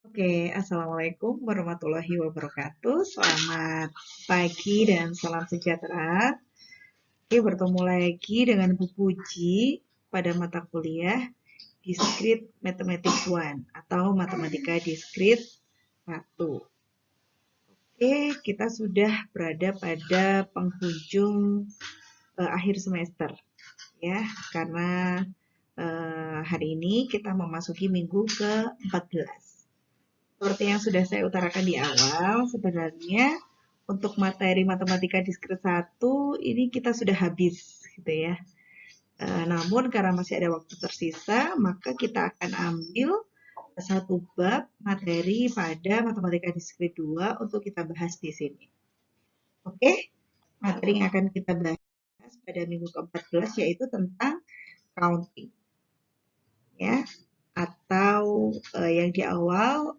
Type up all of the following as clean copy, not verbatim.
Assalamualaikum warahmatullahi wabarakatuh. Selamat pagi dan salam sejahtera. Bertemu lagi dengan Bu Puji pada mata kuliah Discrete Mathematics 1 atau Matematika Discrete 1. Kita sudah berada pada penghujung akhir semester ya, karena hari ini kita memasuki minggu ke-14. Seperti yang sudah saya utarakan di awal, sebenarnya untuk materi matematika diskret 1 ini kita sudah habis gitu ya. Namun karena masih ada waktu tersisa, maka kita akan ambil satu bab materi pada matematika diskret 2 untuk kita bahas di sini. Materi yang akan kita bahas pada minggu ke-14 yaitu tentang counting. Ya, atau yang di awal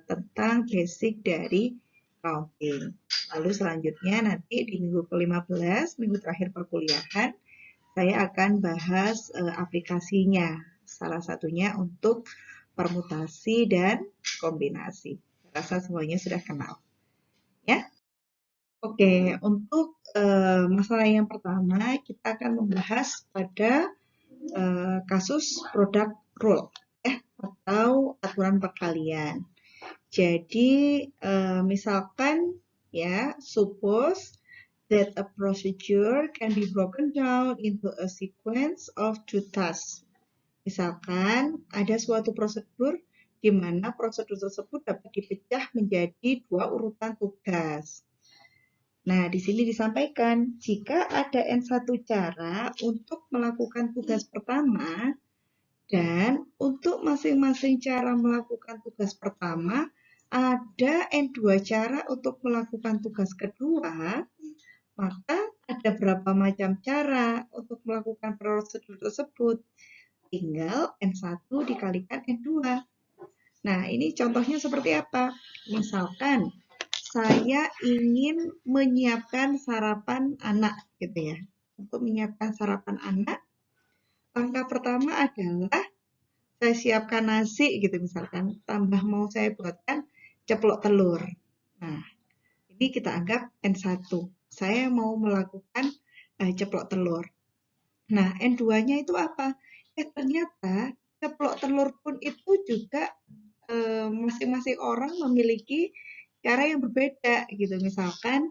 tentang basic dari counting. Lalu selanjutnya nanti di minggu ke-15, minggu terakhir perkuliahan, saya akan bahas aplikasinya. Salah satunya untuk permutasi dan kombinasi. Saya rasa semuanya sudah kenal. Ya. Untuk masalah yang pertama kita akan membahas pada kasus product rule atau aturan perkalian. Jadi, misalkan ya, suppose that a procedure can be broken down into a sequence of two tasks. Misalkan ada suatu prosedur di mana prosedur tersebut dapat dipecah menjadi dua urutan tugas. Nah, di sini disampaikan jika ada N1 cara untuk melakukan tugas pertama, dan untuk masing-masing cara melakukan tugas pertama, ada N2 cara untuk melakukan tugas kedua, maka ada berapa macam cara untuk melakukan prosedur tersebut. Tinggal N1 dikalikan N2. Nah, ini contohnya seperti apa? Misalkan, saya ingin menyiapkan sarapan anak, gitu ya. Untuk menyiapkan sarapan anak, langkah pertama adalah saya siapkan nasi gitu misalkan, tambah mau saya buatkan ceplok telur. Nah, ini kita anggap N1. Saya mau melakukan ceplok telur. Nah, N2-nya itu apa? Ternyata ceplok telur pun itu juga masing-masing orang memiliki cara yang berbeda gitu. Misalkan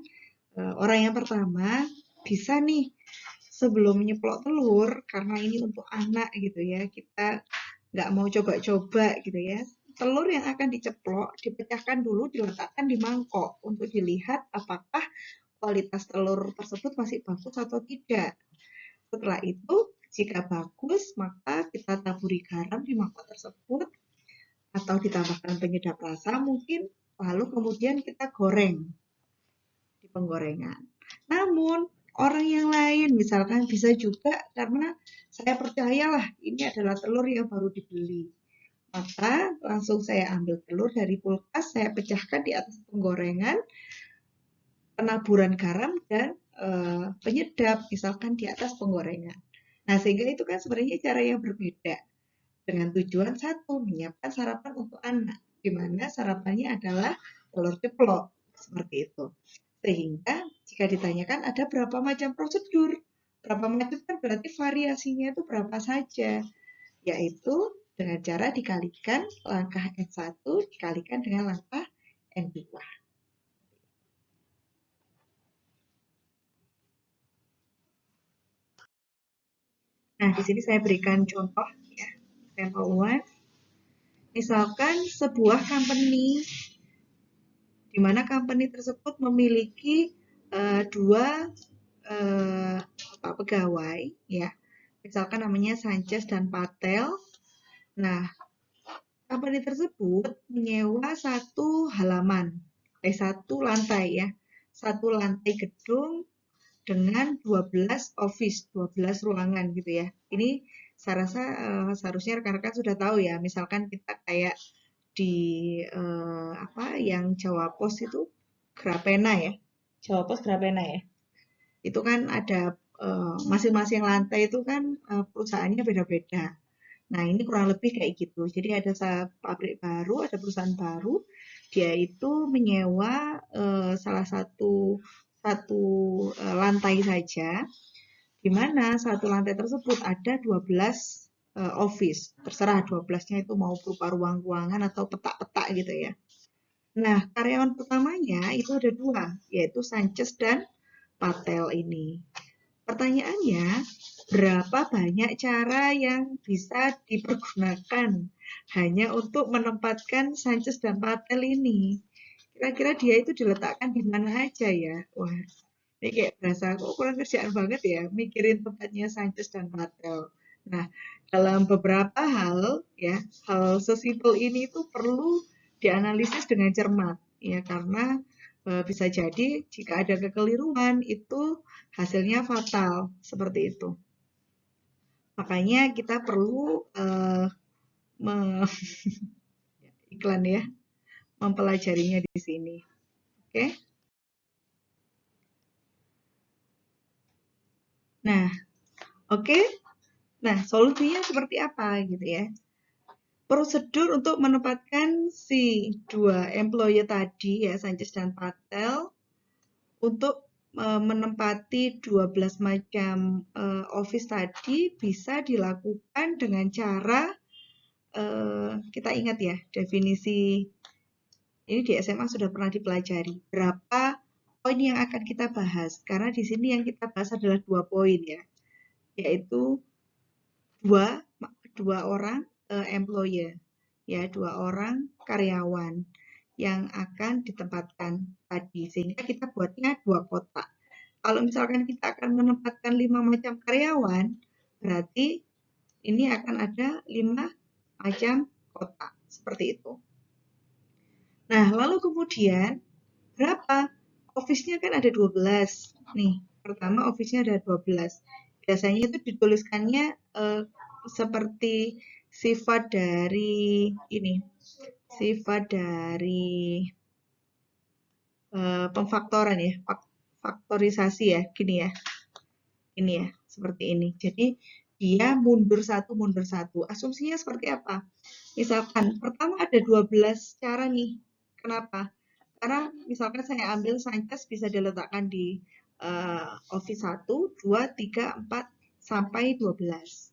orang yang pertama bisa nih sebelum nyeplok telur, karena ini untuk anak gitu ya, kita nggak mau coba-coba gitu ya. Telur yang akan diceplok, dipecahkan dulu, diletakkan di mangkok untuk dilihat apakah kualitas telur tersebut masih bagus atau tidak. Setelah itu, jika bagus, maka kita taburi garam di mangkok tersebut atau ditambahkan penyedap rasa mungkin, lalu kemudian kita goreng di penggorengan. Namun, orang yang lain misalkan bisa juga karena saya percayalah ini adalah telur yang baru dibeli. Maka langsung saya ambil telur dari kulkas, saya pecahkan di atas penggorengan, penaburan garam dan penyedap misalkan di atas penggorengan. Nah, sehingga itu kan sebenarnya cara yang berbeda dengan tujuan satu, menyiapkan sarapan untuk anak, di mana sarapannya adalah telur ceplok seperti itu. Sehingga jika ditanyakan ada berapa macam prosedur, berapa macam kan berarti variasinya itu berapa saja, yaitu dengan cara dikalikan langkah N1 dikalikan dengan langkah N2. Nah, di sini saya berikan contoh ya, sampel 1. Misalkan sebuah company di mana company tersebut memiliki dua pegawai ya. Misalkan namanya Sanchez dan Patel. Nah, company tersebut menyewa satu halaman, satu lantai ya, satu lantai gedung dengan 12 office, 12 ruangan gitu ya. Ini saya rasa seharusnya rekan-rekan sudah tahu ya, misalkan kita kayak di yang Jawa Pos itu Grapena ya, Jawa Pos Grapena ya. Itu kan ada masing-masing lantai itu kan perusahaannya beda-beda. Nah, ini kurang lebih kayak gitu. Jadi ada pabrik baru, ada perusahaan baru, dia itu menyewa salah satu lantai saja, di mana satu lantai tersebut ada 12 office. Terserah 12-nya itu mau berupa ruang-ruangan atau petak-petak gitu ya. Nah, karyawan pertamanya itu ada dua, yaitu Sanchez dan Patel ini. Pertanyaannya, berapa banyak cara yang bisa dipergunakan hanya untuk menempatkan Sanchez dan Patel ini? Kira-kira dia itu diletakkan di mana aja ya? Wah, ini kayak berasa kok kurang kerjaan banget ya, mikirin tempatnya Sanchez dan Patel. Nah, dalam beberapa hal ya, hal sesimpel ini itu perlu dianalisis dengan cermat ya, karena bisa jadi jika ada kekeliruan itu hasilnya fatal seperti itu. Makanya kita perlu iklan ya, mempelajarinya di sini. Oke. Nah, oke. Nah, solusinya seperti apa gitu ya? Prosedur untuk menempatkan si dua employee tadi ya, Sanchez dan Patel, untuk menempati 12 macam office tadi bisa dilakukan dengan cara kita ingat ya, definisi ini di SMA sudah pernah dipelajari. Berapa poin yang akan kita bahas? Karena di sini yang kita bahas adalah 2 poin ya, yaitu dua orang employer, ya 2 orang karyawan yang akan ditempatkan tadi. Sehingga kita buatnya 2 kotak. Kalau misalkan kita akan menempatkan 5 macam karyawan, berarti ini akan ada 5 macam kotak. Seperti itu. Nah, lalu kemudian berapa? Office-nya kan ada 12. Nih, pertama office-nya ada 12. Biasanya itu dituliskannya seperti sifat dari ini. Sifat dari pemfaktoran ya, faktorisasi ya, gini ya. Ini ya, seperti ini. Jadi dia mundur satu. Asumsinya seperti apa? Misalkan pertama ada 12 cara nih. Kenapa? Karena misalkan saya ambil Sanchez bisa diletakkan di office 1, 2, 3, 4, sampai 12.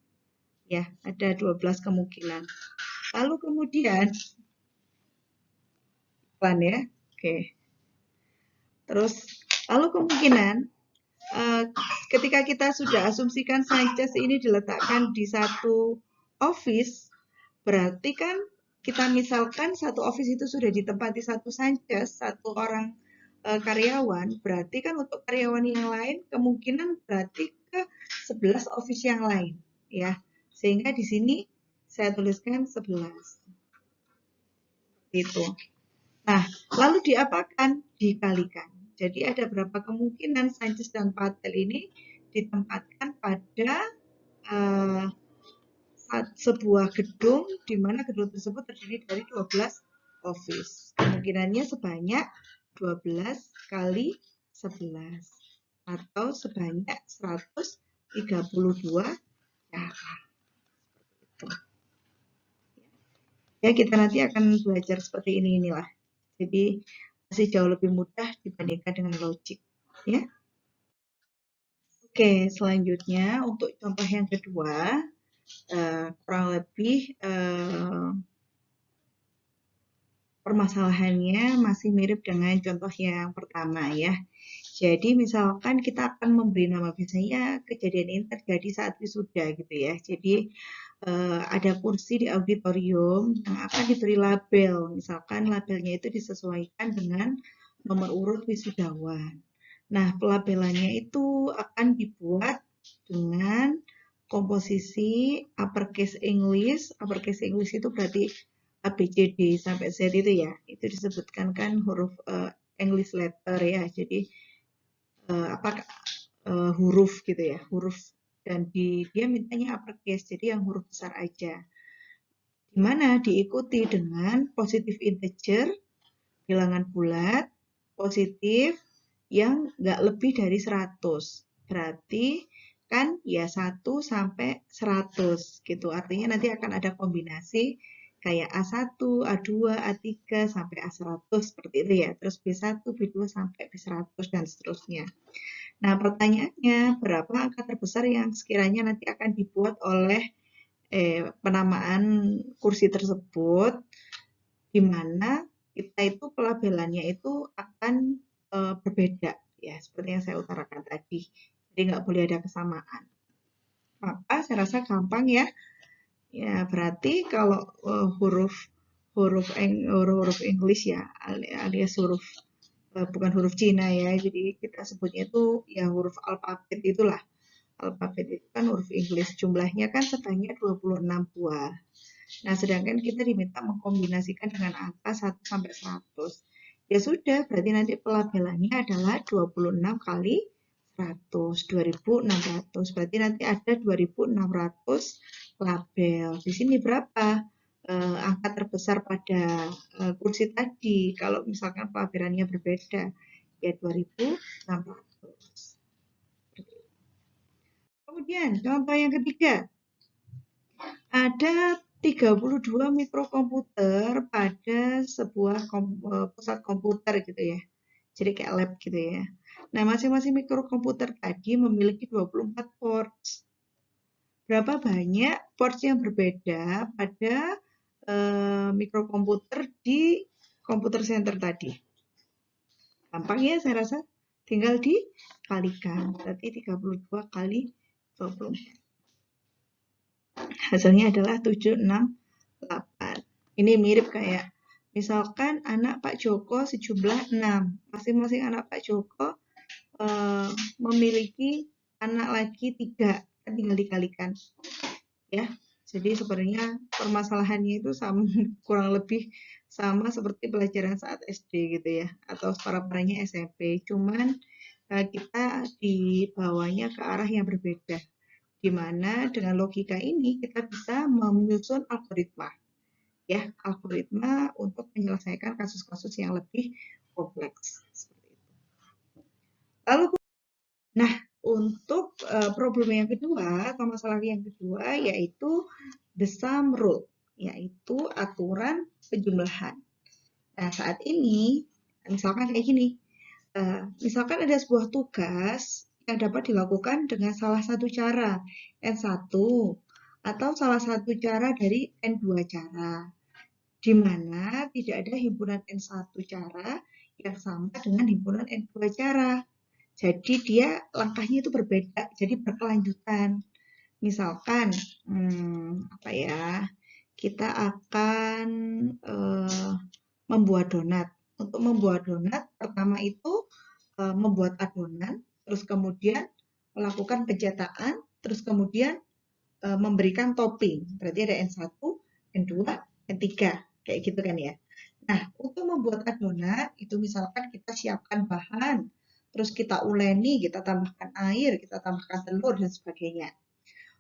Ya, ada 12 kemungkinan. Lalu kemudian, iklan ya. Oke. Terus, lalu kemungkinan, ketika kita sudah asumsikan Sanchez ini diletakkan di satu office, berarti kan kita misalkan satu office itu sudah ditempati satu Sanchez, satu orang karyawan, berarti kan untuk karyawan yang lain kemungkinan berarti ke 11 office yang lain, ya. Sehingga di sini saya tuliskan 11. Gitu. Nah, lalu diapakan? Dikalikan. Jadi ada berapa kemungkinan Sanchez dan Patel ini ditempatkan pada sebuah gedung di mana gedung tersebut terdiri dari 12 office. Kemungkinannya sebanyak 12 kali 11 atau sebanyak 132 cara. Ya, kita nanti akan belajar seperti inilah. Jadi masih jauh lebih mudah dibandingkan dengan logik, ya. Oke, selanjutnya untuk contoh yang kedua, kurang lebih permasalahannya masih mirip dengan contoh yang pertama ya. Jadi misalkan kita akan memberi nama, biasanya kejadian ini terjadi saat wisuda gitu ya. Jadi ada kursi di auditorium yang akan diberi label. Misalkan labelnya itu disesuaikan dengan nomor urut wisudawan. Nah, pelabelannya itu akan dibuat dengan komposisi uppercase English itu berarti A, B, C, D sampai Z itu ya. Itu disebutkan kan huruf English letter ya. Jadi huruf gitu ya, huruf, dan dia mintanya uppercase, jadi yang huruf besar aja. Dimana diikuti dengan positif integer, bilangan bulat, positif yang nggak lebih dari 100. Berarti misalkan ya 1 sampai 100 gitu. Artinya nanti akan ada kombinasi kayak A1, A2, A3 sampai A100 seperti itu ya. Terus B1, B2 sampai B100 dan seterusnya. Nah, pertanyaannya berapa angka terbesar yang sekiranya nanti akan dibuat oleh penamaan kursi tersebut, di mana kita itu pelabelannya itu akan berbeda ya, seperti yang saya utarakan tadi. Jadi nggak boleh ada kesamaan. Maka saya rasa gampang ya. Ya berarti kalau huruf English ya, alias huruf bukan huruf Cina ya. Jadi kita sebutnya itu ya huruf alfabet itulah. Alfabet itu kan huruf Inggris. Jumlahnya kan sebanyak 26 buah. Nah, sedangkan kita diminta mengkombinasikan dengan angka 1 sampai 100. Ya sudah, berarti nanti pelabelannya adalah 26 kali 100, 2600. Berarti nanti ada 2600 label. Di sini berapa? Angka terbesar pada kursi tadi. Kalau misalkan pelabelannya berbeda, ya 2600. Kemudian, contoh yang ketiga. Ada 32 mikrokomputer pada sebuah pusat komputer gitu ya. Jadi kayak lab gitu ya. Nah, masing-masing mikrokomputer tadi memiliki 24 ports. Berapa banyak ports yang berbeda pada mikrokomputer di komputer center tadi? Gampang ya saya rasa. Tinggal dikalikan. Berarti 32 kali 24. Hasilnya adalah 768. Ini mirip kayak misalkan anak Pak Joko sejumlah 6. Masing-masing anak Pak Joko memiliki anak lagi 3. Kan tinggal dikalikan. Ya. Jadi sebenarnya permasalahannya itu sama kurang lebih sama seperti pelajaran saat SD gitu ya, atau para-paranya SMP. Cuman kita dibawanya ke arah yang berbeda, di mana dengan logika ini kita bisa menyusun algoritma, ya, algoritma untuk menyelesaikan kasus-kasus yang lebih kompleks. Lalu, nah, untuk problem yang kedua atau masalah yang kedua yaitu the sum rule, yaitu aturan penjumlahan. Nah, saat ini misalkan kayak gini, misalkan ada sebuah tugas yang dapat dilakukan dengan salah satu cara, N1, atau salah satu cara dari N2 cara, di mana tidak ada himpunan N1 cara yang sama dengan himpunan N2 cara. Jadi dia langkahnya itu berbeda, jadi berkelanjutan. Misalkan, apa ya, kita akan membuat donat. Untuk membuat donat, pertama itu membuat adonan, terus kemudian melakukan pencetakan, terus kemudian memberikan topping. Berarti ada N1, N2, N3. Kayak gitu kan ya. Nah, untuk membuat adonan, itu misalkan kita siapkan bahan, terus kita uleni, kita tambahkan air, kita tambahkan telur, dan sebagainya.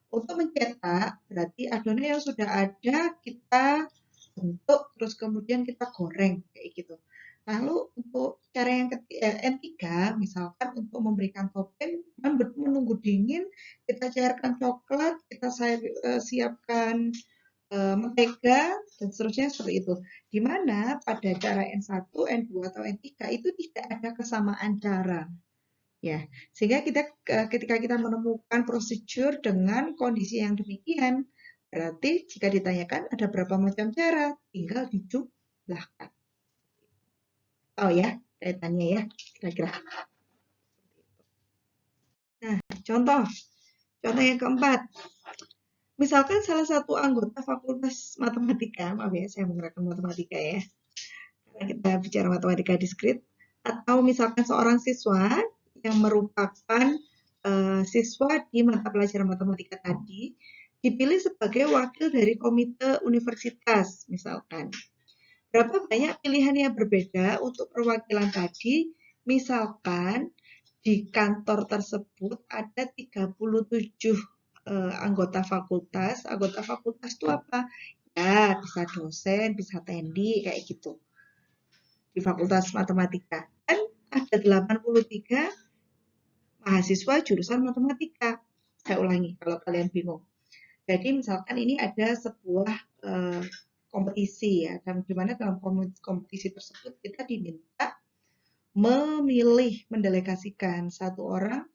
Untuk mencetak, berarti adonan yang sudah ada kita bentuk, terus kemudian kita goreng, kayak gitu. Lalu untuk cara yang N3, misalkan untuk memberikan topping, menunggu dingin, kita cairkan coklat, kita siapkan mentega, dan seterusnya seperti itu. Di mana pada cara N1, N2, atau N3 itu tidak ada kesamaan cara. Ya, sehingga ketika kita menemukan prosedur dengan kondisi yang demikian, berarti jika ditanyakan ada berapa macam cara, tinggal dijumlahkan. Tahu ya kaitannya ya, kira-kira. Nah, contoh yang keempat. Misalkan salah satu anggota fakultas matematika, maaf ya saya menggunakan matematika ya, karena kita bicara matematika diskrit, atau misalkan seorang siswa yang merupakan siswa di mata pelajaran matematika tadi dipilih sebagai wakil dari komite universitas misalkan. Berapa banyak pilihan yang berbeda untuk perwakilan tadi? Misalkan di kantor tersebut ada 37 anggota fakultas. Anggota fakultas itu apa? Ya, bisa dosen, bisa tendi, kayak gitu. Di fakultas matematika. Dan ada 83 mahasiswa jurusan matematika. Saya ulangi kalau kalian bingung. Jadi misalkan ini ada sebuah kompetisi ya, dan dimana dalam kompetisi tersebut kita diminta memilih, mendelegasikan satu orang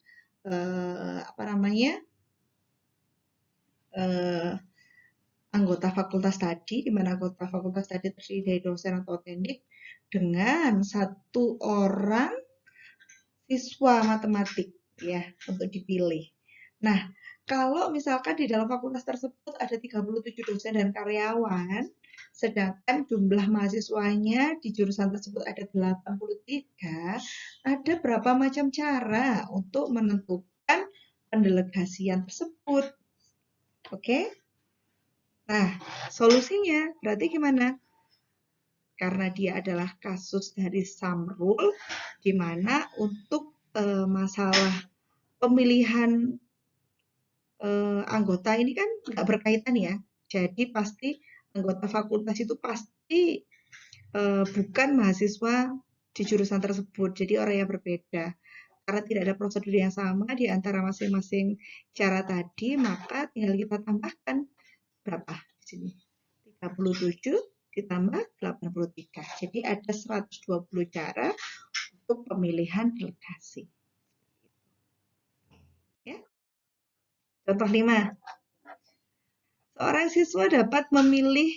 anggota fakultas tadi, di mana anggota fakultas tadi terdiri dari dosen atau teknik, dengan satu orang siswa matematik ya untuk dipilih. Nah, kalau misalkan di dalam fakultas tersebut ada 37 dosen dan karyawan, sedangkan jumlah mahasiswanya di jurusan tersebut ada 83, ada berapa macam cara untuk menentukan pendelegasian tersebut. Oke? Nah, solusinya berarti gimana? Karena dia adalah kasus dari Samrul, di mana untuk masalah pemilihan anggota ini kan nggak berkaitan ya. Jadi pasti anggota fakultas itu pasti bukan mahasiswa di jurusan tersebut. Jadi orang yang berbeda. Karena tidak ada prosedur yang sama di antara masing-masing cara tadi, maka tinggal kita tambahkan berapa di sini? 37 ditambah 83. Jadi ada 120 cara untuk pemilihan delegasi. Ya. Contoh 5. Seorang siswa dapat memilih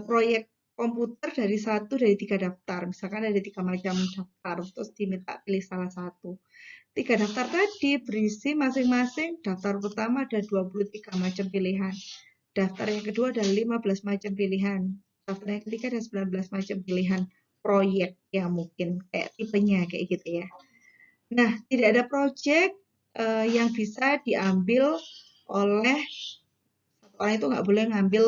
proyek komputer dari 3 daftar. Misalkan ada 3 macam daftar, terus diminta pilih salah satu. 3 daftar tadi berisi masing-masing daftar pertama ada 23 macam pilihan. Daftar yang kedua ada 15 macam pilihan. Daftar yang ketiga ada 19 macam pilihan proyek yang mungkin kayak tipenya kayak gitu ya. Nah, tidak ada proyek yang bisa diambil oleh satu orang itu nggak boleh ngambil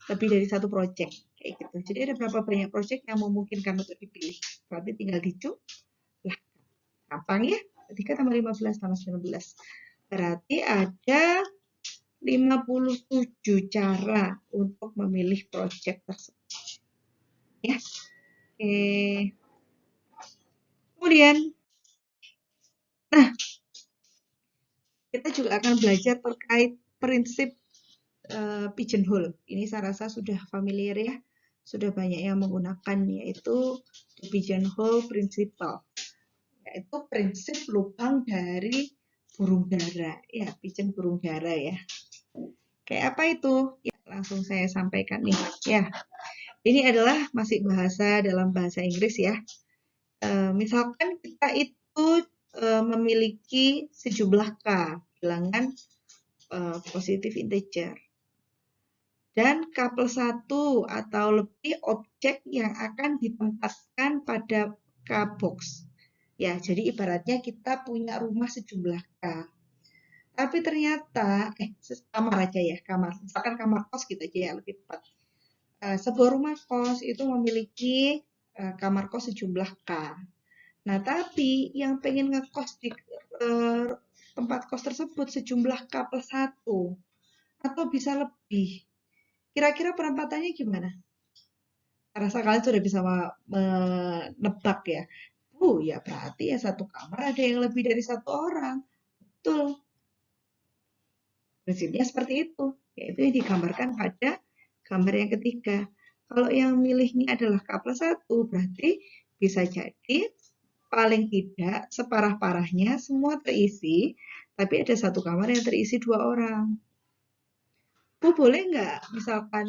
lebih dari satu proyek kayak gitu. Jadi ada berapa banyak proyek yang memungkinkan untuk dipilih. Berarti tinggal lah, gampang ya. 3 tambah 15 tambah 19. Berarti ada 57 cara untuk memilih proyek tersebut. Ya. Oke. Kemudian, nah, kita juga akan belajar terkait prinsip pigeonhole. Ini saya rasa sudah familiar ya. Sudah banyak yang menggunakan, yaitu pigeonhole principle. Yaitu prinsip lubang dari burung dara. Ya, pigeon burung dara ya. Kayak apa itu? Ya, langsung saya sampaikan nih. Ya, ini adalah masih bahasa dalam bahasa Inggris ya. Misalkan kita itu memiliki sejumlah K, bilangan positif integer. Dan K plus 1 atau lebih objek yang akan ditempatkan pada K box. Ya, jadi ibaratnya kita punya rumah sejumlah K. Tapi ternyata, kamar aja ya, kamar. Misalkan kamar kos gitu aja ya, lebih tepat. Sebuah rumah kos itu memiliki kamar kos sejumlah K. Nah, tapi yang pengen ngekos di tempat kos tersebut sejumlah K plus 1 atau bisa lebih. Kira-kira penempatannya gimana? Rasa kalian sudah bisa menebak ya. Ya berarti ya satu kamar ada yang lebih dari satu orang. Betul. Prinsipnya seperti itu. Yaitu yang digambarkan pada gambar yang ketiga. Kalau yang milihnya adalah K plus 1, berarti bisa jadi paling tidak separah-parahnya semua terisi, tapi ada satu kamar yang terisi 2 orang. Bu, boleh nggak misalkan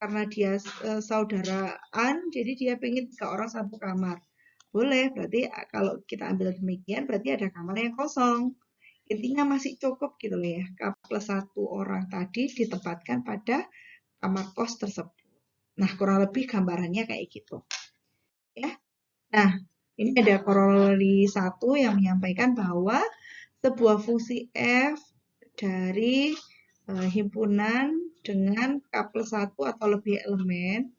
karena dia saudaraan, jadi dia pengen 3 orang satu kamar. Boleh, berarti kalau kita ambil demikian, berarti ada kamar yang kosong. Intinya masih cukup gitu loh ya. K plus 1 orang tadi ditempatkan pada kamar kos tersebut. Nah, kurang lebih gambarannya kayak gitu. Ya. Nah, ini ada korolari 1 yang menyampaikan bahwa sebuah fungsi F dari himpunan dengan K plus 1 atau lebih elemen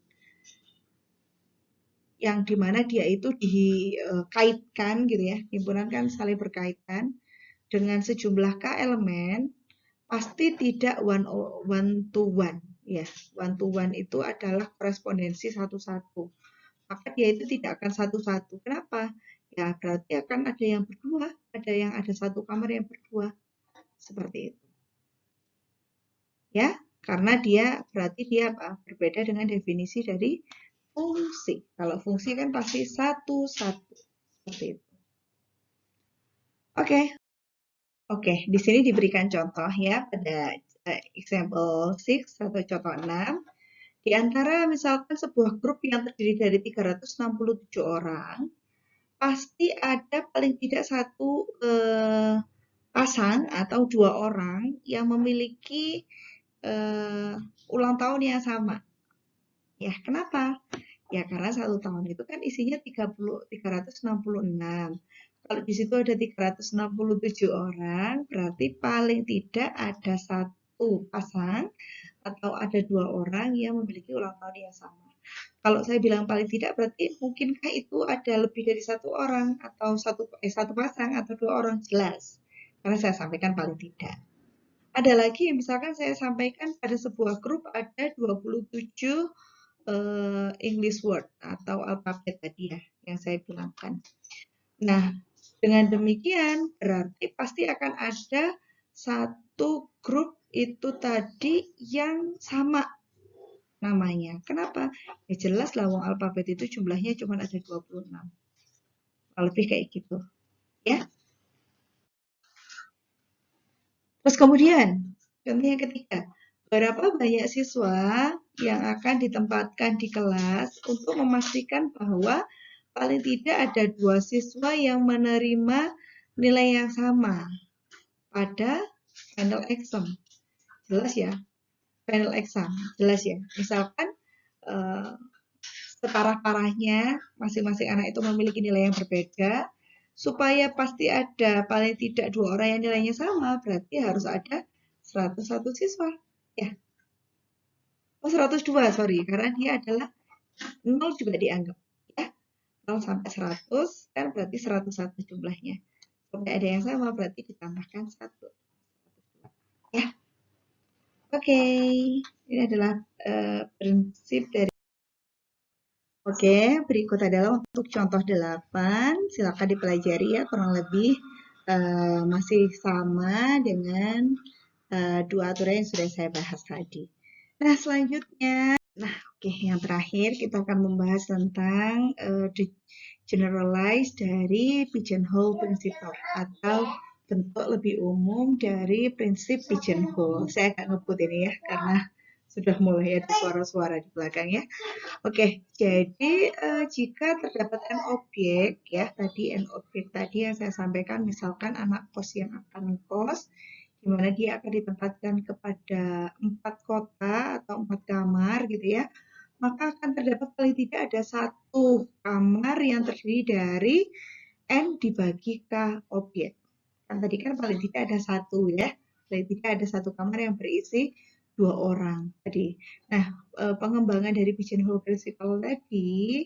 yang dimana dia itu dikaitkan gitu ya, himpunan kan saling berkaitan dengan sejumlah K elemen, pasti tidak one to one ya. One to one itu adalah korespondensi satu-satu. Maka dia itu tidak akan satu-satu. Kenapa? Ya berarti akan ada yang berdua, ada yang ada satu kamar yang berdua. seperti itu. Ya, karena dia berarti dia berbeda dengan definisi dari fungsi. Kalau fungsi kan pasti satu-satu seperti itu. Oke. Oke, di sini diberikan contoh ya pada example 6 atau contoh 6. Di antara misalkan sebuah grup yang terdiri dari 367 orang, pasti ada paling tidak satu pasang atau 2 orang yang memiliki ulang tahun yang sama. Ya, kenapa? Ya, karena 1 tahun itu kan isinya 366. Kalau di situ ada 367 orang, berarti paling tidak ada satu pasang atau ada 2 orang yang memiliki ulang tahun yang sama. Kalau saya bilang paling tidak, berarti mungkinkah itu ada lebih dari satu orang atau satu pasang atau 2 orang, jelas. Karena saya sampaikan paling tidak. Ada lagi, misalkan saya sampaikan pada sebuah grup ada 27 English word atau alfabet tadi ya, yang saya bilangkan. Nah, dengan demikian berarti pasti akan ada satu grup itu tadi yang sama namanya. Kenapa? Ya jelas lawang alfabet itu jumlahnya cuma ada 26. Lebih kayak gitu. Ya. Terus kemudian, contoh yang ketiga, berapa banyak siswa yang akan ditempatkan di kelas untuk memastikan bahwa paling tidak ada 2 siswa yang menerima nilai yang sama pada final exam. Jelas ya? Final exam. Jelas ya? Misalkan separah-parahnya masing-masing anak itu memiliki nilai yang berbeda, supaya pasti ada paling tidak 2 orang yang nilainya sama, berarti harus ada 101 siswa. Ya. Oh, 102, sorry. Karena dia adalah 0 juga dianggap. Ya. 0 sampai 100, kan berarti 101 jumlahnya. Sampai ada yang sama, berarti ditambahkan 1. Ya. Oke. Ini adalah prinsip dari. Oke, berikut adalah untuk contoh 8. Silakan dipelajari ya, kurang lebih masih sama dengan 2 aturan yang sudah saya bahas tadi. Nah, selanjutnya, yang terakhir kita akan membahas tentang the generalize dari pigeonhole principle atau bentuk lebih umum dari prinsip pigeonhole. Saya agak ngebut ini ya, karena sudah mulai ada suara-suara di belakang ya. Oke, jadi jika terdapat n objek ya, tadi n objek tadi yang saya sampaikan, misalkan anak kos yang akan kos, di mana dia akan ditempatkan kepada 4 kota atau 4 kamar gitu ya, maka akan terdapat paling tidak ada 1 kamar yang terdiri dari n dibagi k objek. Kan tadi kan paling tidak ada 1 ya, paling tidak ada 1 kamar yang berisi 2 orang tadi. Nah, pengembangan dari pigeonhole principle tadi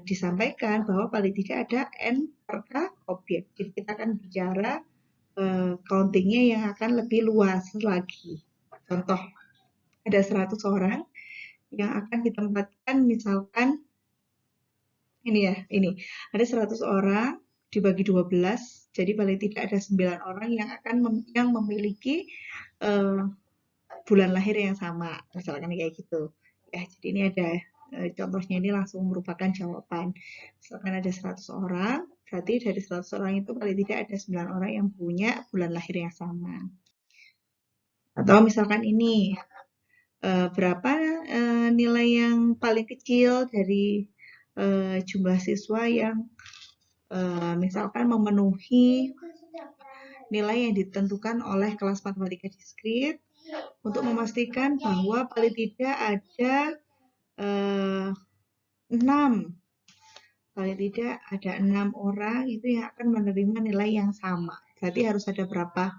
disampaikan bahwa paling tidak ada n per k objek. Jadi kita akan bicara countingnya yang akan lebih luas lagi. Contoh, ada 100 orang yang akan ditempatkan misalkan ini ya, ini. Ada 100 orang dibagi 12, jadi paling tidak ada 9 orang yang akan yang memiliki bulan lahir yang sama, misalkan kayak gitu. Ya, jadi ini ada contohnya, ini langsung merupakan jawaban. Misalkan ada 100 orang, berarti dari 100 orang itu paling tidak ada 9 orang yang punya bulan lahir yang sama. Atau misalkan ini, berapa nilai yang paling kecil dari jumlah siswa yang misalkan memenuhi nilai yang ditentukan oleh kelas matematika diskrit untuk memastikan bahwa paling tidak ada 6, paling tidak ada 6 orang itu yang akan menerima nilai yang sama. Berarti harus ada berapa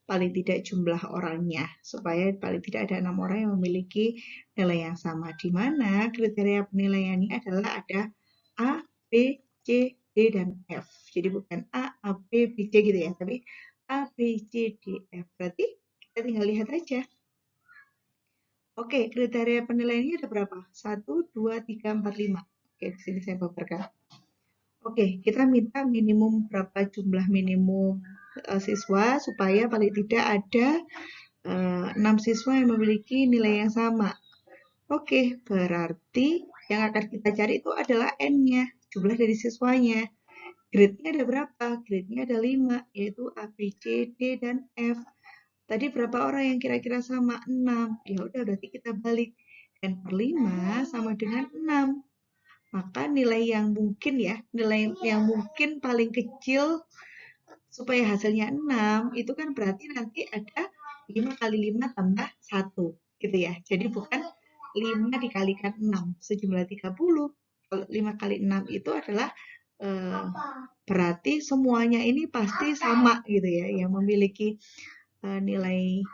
paling tidak jumlah orangnya, supaya paling tidak ada 6 orang yang memiliki nilai yang sama. Di mana kriteria penilaiannya adalah ada A, B, C, D, dan F. Jadi bukan A, B, B, C gitu ya, tapi A, B, C, D, F. Berarti kita tinggal lihat aja. Oke, kriteria penilaiannya ada berapa? 1, 2, 3, 4, 5. Oke, di sini saya paparkan. Oke, kita minta minimum berapa jumlah minimum siswa supaya paling tidak ada 6 siswa yang memiliki nilai yang sama. Oke, berarti yang akan kita cari itu adalah N-nya, jumlah dari siswanya. Grade-nya ada berapa? Grade-nya ada 5, yaitu A, B, C, D, dan F. Tadi berapa orang yang kira-kira sama? 6. Ya udah, berarti kita balik. N per 5 sama dengan 6. Maka nilai yang mungkin ya, nilai yang mungkin paling kecil supaya hasilnya 6, itu kan berarti nanti ada 5 kali 5 tambah 1. Gitu ya. Jadi bukan 5 dikalikan 6, sejumlah 30. Kalau 5 kali 6 itu adalah berarti semuanya ini pasti sama gitu ya, yang memiliki nilai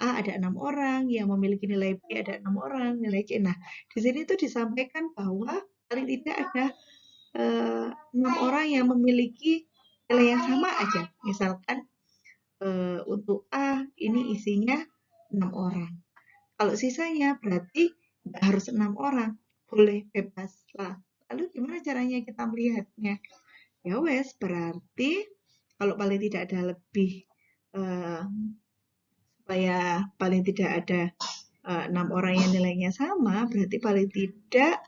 A ada 6 orang, yang memiliki nilai B ada 6 orang, nilai C. Nah, di sini tuh disampaikan bahwa paling tidak ada 6 orang yang memiliki nilai yang sama aja. Misalkan untuk A ini isinya 6 orang. Kalau sisanya berarti nggak harus 6 orang, boleh bebas lah. Lalu gimana caranya kita melihatnya? Ya wes, berarti kalau paling tidak ada lebih supaya paling tidak ada 6 orang yang nilainya sama, berarti paling tidak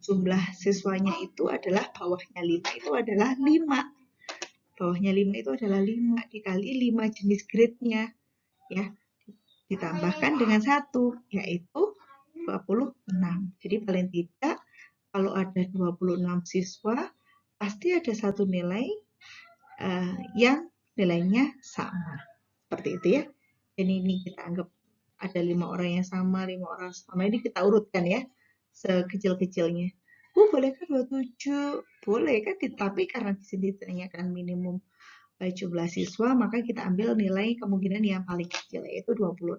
jumlah siswanya itu adalah bawahnya 5 itu adalah 5. Bawahnya 5 itu adalah 5 dikali 5 jenis grade-nya. Ya, ditambahkan dengan 1, yaitu 26. Jadi paling tidak kalau ada 26 siswa, pasti ada satu nilai yang nilainya sama. Seperti itu ya. Jadi ini kita anggap ada 5 orang yang sama, 5 orang sama. Ini kita urutkan ya, sekecil-kecilnya. Bolehkah 27? Boleh kan, tapi karena di sini ditanyakan minimum jumlah siswa, maka kita ambil nilai kemungkinan yang paling kecil, yaitu 26.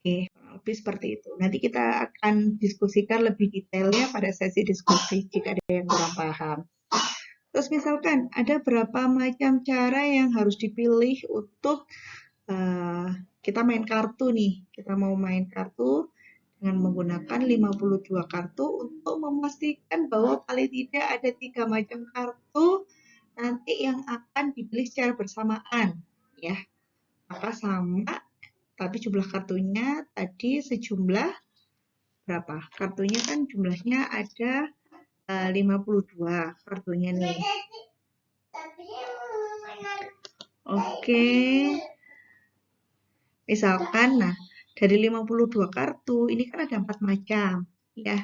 Oke, lebih seperti itu. Nanti kita akan diskusikan lebih detailnya pada sesi diskusi jika ada yang kurang paham. Terus misalkan ada berapa macam cara yang harus dipilih untuk kita main kartu nih. Kita mau main kartu dengan menggunakan 52 kartu untuk memastikan bahwa paling tidak ada 3 macam kartu nanti yang akan dipilih secara bersamaan ya. Maka sama, tapi jumlah kartunya tadi sejumlah berapa? Kartunya kan jumlahnya ada 52 kartunya nih. Oke. Misalkan, nah dari 52 kartu ini kan ada 4 macam ya.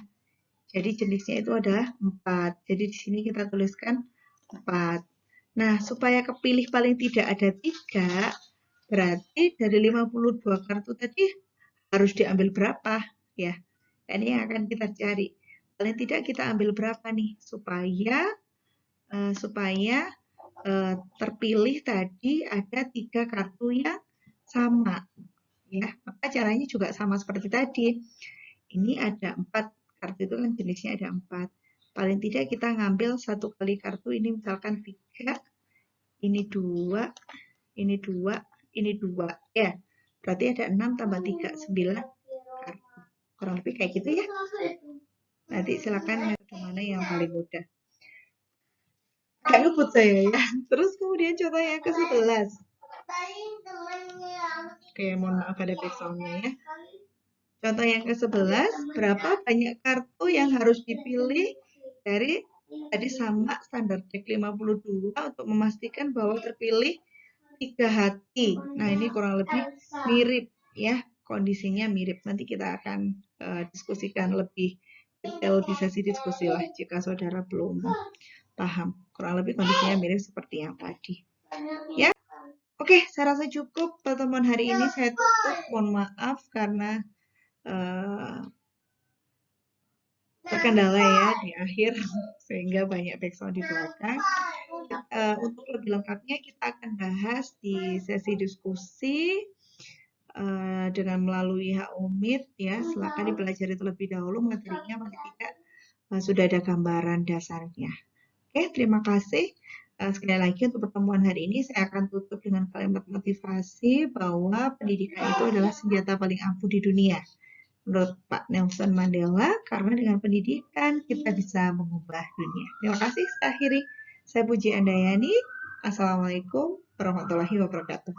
Jadi jenisnya itu adalah 4. Jadi di sini kita tuliskan 4. Nah, supaya kepilih paling tidak ada 3, berarti dari 52 kartu tadi harus diambil berapa ya? Ini yang akan kita cari. Paling tidak kita ambil berapa nih supaya terpilih tadi ada 3 kartu yang sama ya. Maka caranya juga sama seperti tadi. Ini ada 4 kartu, itu kan jenisnya ada 4. Paling tidak kita ngambil 1 kali kartu, ini misalkan 3, ini 2, ini 2, ini 2 ya. Berarti ada 6 tambah 3, 9 kartu. Kurang lebih kayak gitu ya. Nanti silakan metode mana yang paling mudah. Gak ngebut saya ya. Terus kemudian contoh yang ke-11. Oke, mohon maaf ada backsound-nya ya. Contoh yang ke-11, berapa banyak kartu yang harus dipilih dari tadi sama standar deck 52 untuk memastikan bahwa terpilih 3 hati. Nah, ini kurang lebih mirip ya, kondisinya mirip. Nanti kita akan diskusikan lebih detail di sesi diskusi lah jika saudara belum paham. Kurang lebih kondisinya mirip seperti yang tadi. Ya. Oke, saya rasa cukup pertemuan hari ini. Saya tutup. Mohon maaf karena terkendala ya di akhir sehingga banyak backsound di belakang. Untuk lebih lengkapnya kita akan bahas di sesi diskusi dengan melalui HO Meet ya. Silakan dipelajari terlebih dahulu materinya, paling tidak sudah ada gambaran dasarnya. Oke, terima kasih. Sekali lagi untuk pertemuan hari ini saya akan tutup dengan kalimat motivasi bahwa pendidikan itu adalah senjata paling ampuh di dunia. Menurut Pak Nelson Mandela, karena dengan pendidikan kita bisa mengubah dunia. Terima kasih. Saya akhiri. Saya Puji Andayani. Assalamualaikum warahmatullahi wabarakatuh.